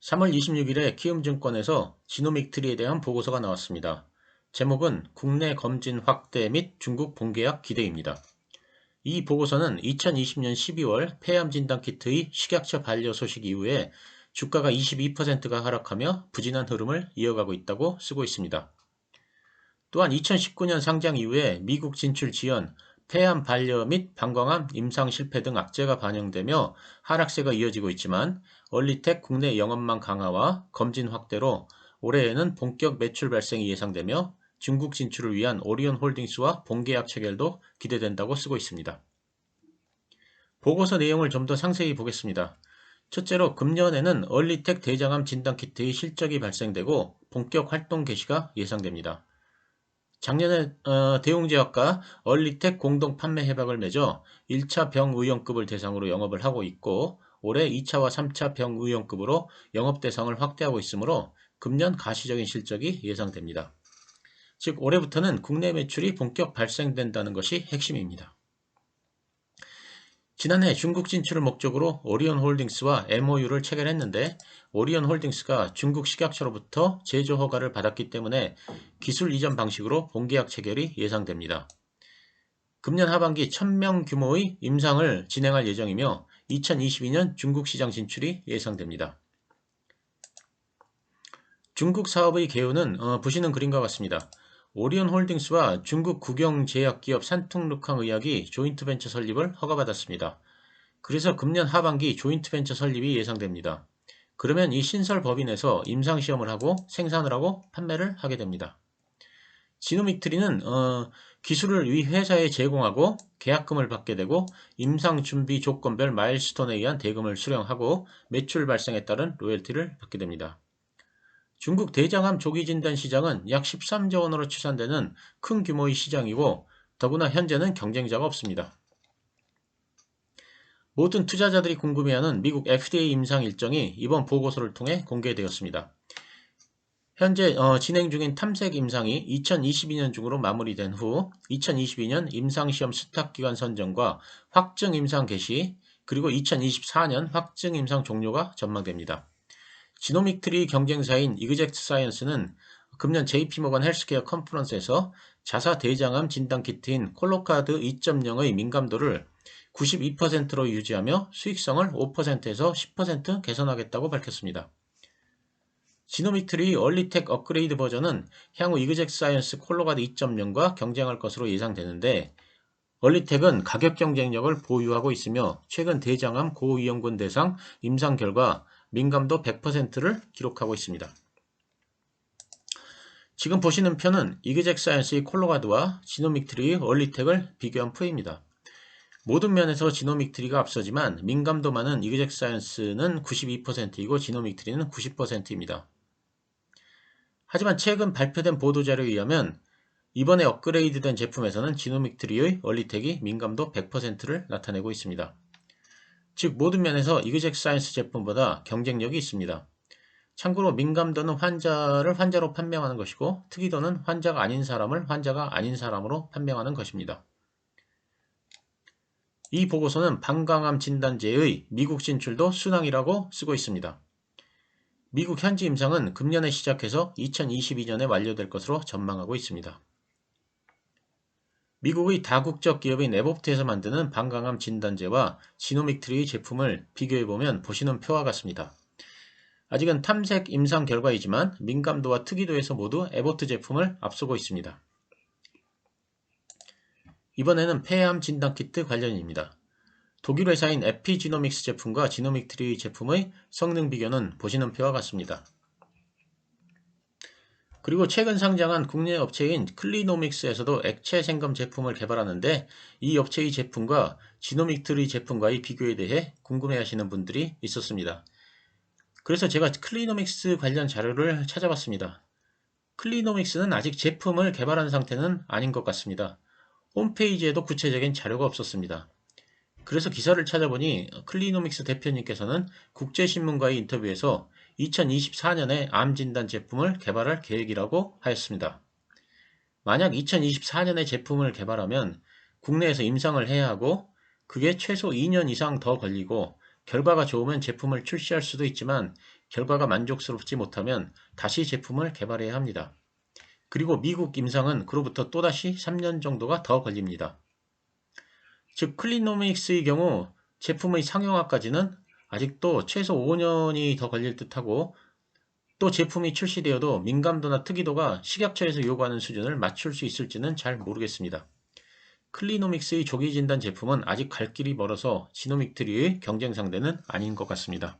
3월 26일에 키움증권에서 지노믹 트리에 대한 보고서가 나왔습니다. 제목은 국내 검진 확대 및 중국 본계약 기대입니다. 이 보고서는 2020년 12월 폐암 진단키트의 식약처 반려 소식 이후에 주가가 22%가 하락하며 부진한 흐름을 이어가고 있다고 쓰고 있습니다. 또한 2019년 상장 이후에 미국 진출 지연, 폐암 반려 및 방광암 임상 실패 등 악재가 반영되며 하락세가 이어지고 있지만 얼리텍 국내 영업망 강화와 검진 확대로 올해에는 본격 매출 발생이 예상되며 중국 진출을 위한 오리온홀딩스와 본계약 체결도 기대된다고 쓰고 있습니다. 보고서 내용을 좀 더 상세히 보겠습니다. 첫째로 금년에는 얼리텍 대장암 진단키트의 실적이 발생되고 본격 활동 개시가 예상됩니다. 작년에 대웅제약과 얼리텍 공동 판매 협약을 맺어 1차 병의용급을 대상으로 영업을 하고 있고 올해 2차와 3차 병의용급으로 영업 대상을 확대하고 있으므로 금년 가시적인 실적이 예상됩니다. 즉 올해부터는 국내 매출이 본격 발생된다는 것이 핵심입니다. 지난해 중국 진출을 목적으로 오리온홀딩스와 MOU를 체결했는데 오리온홀딩스가 중국 식약처로부터 제조 허가를 받았기 때문에 기술 이전 방식으로 본계약 체결이 예상됩니다. 금년 하반기 1000명 규모의 임상을 진행할 예정이며 2022년 중국 시장 진출이 예상됩니다. 중국 사업의 개요는 보시는 그림과 같습니다. 오리온홀딩스와 중국 국영제약기업 산퉁루캉의약이 조인트벤처 설립을 허가받았습니다. 그래서 금년 하반기 조인트벤처 설립이 예상됩니다. 그러면 이 신설 법인에서 임상시험을 하고 생산을 하고 판매를 하게 됩니다. 지노믹트리는 기술을 위 회사에 제공하고 계약금을 받게 되고 임상준비 조건별 마일스톤에 의한 대금을 수령하고 매출 발생에 따른 로열티를 받게 됩니다. 중국 대장암 조기 진단 시장은 약 13조 원으로 추산되는 큰 규모의 시장이고 더구나 현재는 경쟁자가 없습니다. 모든 투자자들이 궁금해하는 미국 FDA 임상 일정이 이번 보고서를 통해 공개되었습니다. 현재 진행 중인 탐색 임상이 2022년 중으로 마무리된 후 2022년 임상시험 스탑기간 선정과 확증 임상 개시 그리고 2024년 확증 임상 종료가 전망됩니다. 지노믹트리 경쟁사인 이그젝트 사이언스는 금년 JP모건 헬스케어 컨퍼런스에서 자사 대장암 진단키트인 콜로카드 2.0의 민감도를 92%로 유지하며 수익성을 5%에서 10% 개선하겠다고 밝혔습니다. 지노믹트리 얼리텍 업그레이드 버전은 향후 이그젝트 사이언스 콜로카드 2.0과 경쟁할 것으로 예상되는데 얼리텍은 가격 경쟁력을 보유하고 있으며 최근 대장암 고위험군 대상 임상 결과 민감도 100%를 기록하고 있습니다. 지금 보시는 편은 이그젝트 사이언스의 콜로카드와 지노믹트리의 얼리텍을 비교한 표입니다. 모든 면에서 지노믹트리가 앞서지만 민감도 많은 이그젝트 사이언스는 92%이고 지노믹트리는 90%입니다. 하지만 최근 발표된 보도자료에 의하면 이번에 업그레이드된 제품에서는 지노믹트리의 얼리텍이 민감도 100%를 나타내고 있습니다. 즉 모든 면에서 이그젝트 사이언스 제품보다 경쟁력이 있습니다. 참고로 민감도는 환자를 환자로 판명하는 것이고 특이도는 환자가 아닌 사람을 환자가 아닌 사람으로 판명하는 것입니다. 이 보고서는 방광암 진단제의 미국 진출도 순항이라고 쓰고 있습니다. 미국 현지 임상은 금년에 시작해서 2022년에 완료될 것으로 전망하고 있습니다. 미국의 다국적 기업인 에보프트에서 만드는 방광암 진단제와 지노믹트리의 제품을 비교해보면 보시는 표와 같습니다. 아직은 탐색 임상 결과이지만 민감도와 특이도에서 모두 에보트 제품을 앞서고 있습니다. 이번에는 폐암 진단키트 관련입니다. 독일 회사인 에피지노믹스 제품과 지노믹트리 제품의 성능 비교는 보시는 표와 같습니다. 그리고 최근 상장한 국내 업체인 클리노믹스에서도 액체 생검 제품을 개발하는데 이 업체의 제품과 지노믹트리 제품과의 비교에 대해 궁금해하시는 분들이 있었습니다. 그래서 제가 클리노믹스 관련 자료를 찾아봤습니다. 클리노믹스는 아직 제품을 개발한 상태는 아닌 것 같습니다. 홈페이지에도 구체적인 자료가 없었습니다. 그래서 기사를 찾아보니 클리노믹스 대표님께서는 국제신문과의 인터뷰에서 2024년에 암 진단 제품을 개발할 계획이라고 하였습니다. 만약 2024년에 제품을 개발하면 국내에서 임상을 해야 하고 그게 최소 2년 이상 더 걸리고 결과가 좋으면 제품을 출시할 수도 있지만 결과가 만족스럽지 못하면 다시 제품을 개발해야 합니다. 그리고 미국 임상은 그로부터 또다시 3년 정도가 더 걸립니다. 즉 클리노믹스의 경우 제품의 상용화까지는 아직도 최소 5년이 더 걸릴 듯하고, 또 제품이 출시되어도 민감도나 특이도가 식약처에서 요구하는 수준을 맞출 수 있을지는 잘 모르겠습니다. 클리노믹스의 조기 진단 제품은 아직 갈 길이 멀어서 지노믹트리의 경쟁 상대는 아닌 것 같습니다.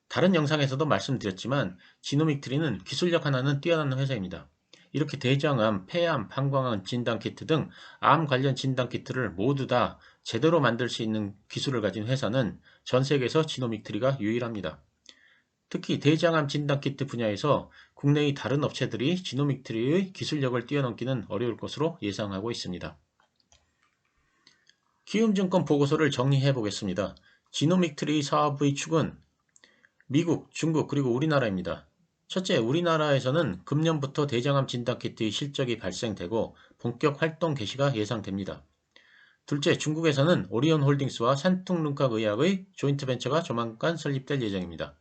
다른 영상에서도 말씀드렸지만 지노믹트리는 기술력 하나는 뛰어난 회사입니다. 이렇게 대장암, 폐암, 방광암 진단키트 등 암 관련 진단키트를 모두 다 제대로 만들 수 있는 기술을 가진 회사는 전 세계에서 지노믹트리가 유일합니다. 특히 대장암 진단키트 분야에서 국내의 다른 업체들이 지노믹트리의 기술력을 뛰어넘기는 어려울 것으로 예상하고 있습니다. 키움증권 보고서를 정리해 보겠습니다. 지노믹트리 사업의 축은 미국, 중국, 그리고 우리나라입니다. 첫째, 우리나라에서는 금년부터 대장암 진단키트의 실적이 발생되고 본격 활동 개시가 예상됩니다. 둘째, 중국에서는 오리온홀딩스와 산퉁룬각의학의 조인트 벤처가 조만간 설립될 예정입니다.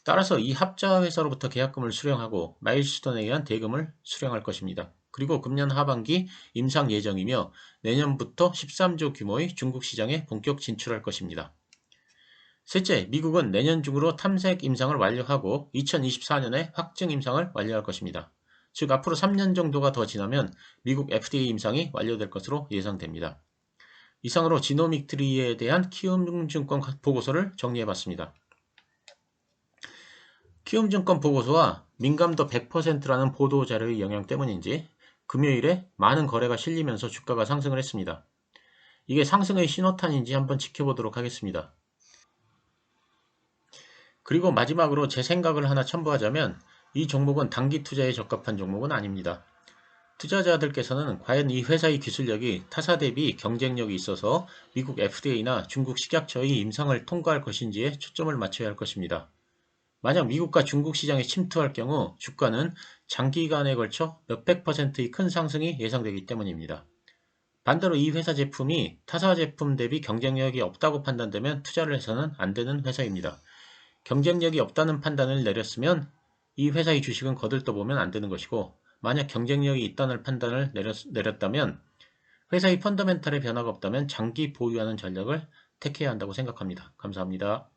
따라서 이 합자 회사로부터 계약금을 수령하고 마일스톤에 의한 대금을 수령할 것입니다. 그리고 금년 하반기 임상 예정이며 내년부터 13조 규모의 중국 시장에 본격 진출할 것입니다. 셋째, 미국은 내년 중으로 탐색 임상을 완료하고 2024년에 확증 임상을 완료할 것입니다. 즉 앞으로 3년 정도가 더 지나면 미국 FDA 임상이 완료될 것으로 예상됩니다. 이상으로 지노믹트리에 대한 키움증권 보고서를 정리해봤습니다. 키움증권 보고서와 민감도 100%라는 보도자료의 영향 때문인지 금요일에 많은 거래가 실리면서 주가가 상승을 했습니다. 이게 상승의 신호탄인지 한번 지켜보도록 하겠습니다. 그리고 마지막으로 제 생각을 하나 첨부하자면 이 종목은 단기 투자에 적합한 종목은 아닙니다. 투자자들께서는 과연 이 회사의 기술력이 타사 대비 경쟁력이 있어서 미국 FDA나 중국 식약처의 임상을 통과할 것인지에 초점을 맞춰야 할 것입니다. 만약 미국과 중국 시장에 침투할 경우 주가는 장기간에 걸쳐 몇백 %의 큰 상승이 예상되기 때문입니다. 반대로 이 회사 제품이 타사 제품 대비 경쟁력이 없다고 판단되면 투자를 해서는 안 되는 회사입니다. 경쟁력이 없다는 판단을 내렸으면 이 회사의 주식은 거들떠보면 안 되는 것이고, 만약 경쟁력이 있다는 판단을 내렸다면 회사의 펀더멘탈의 변화가 없다면 장기 보유하는 전략을 택해야 한다고 생각합니다. 감사합니다.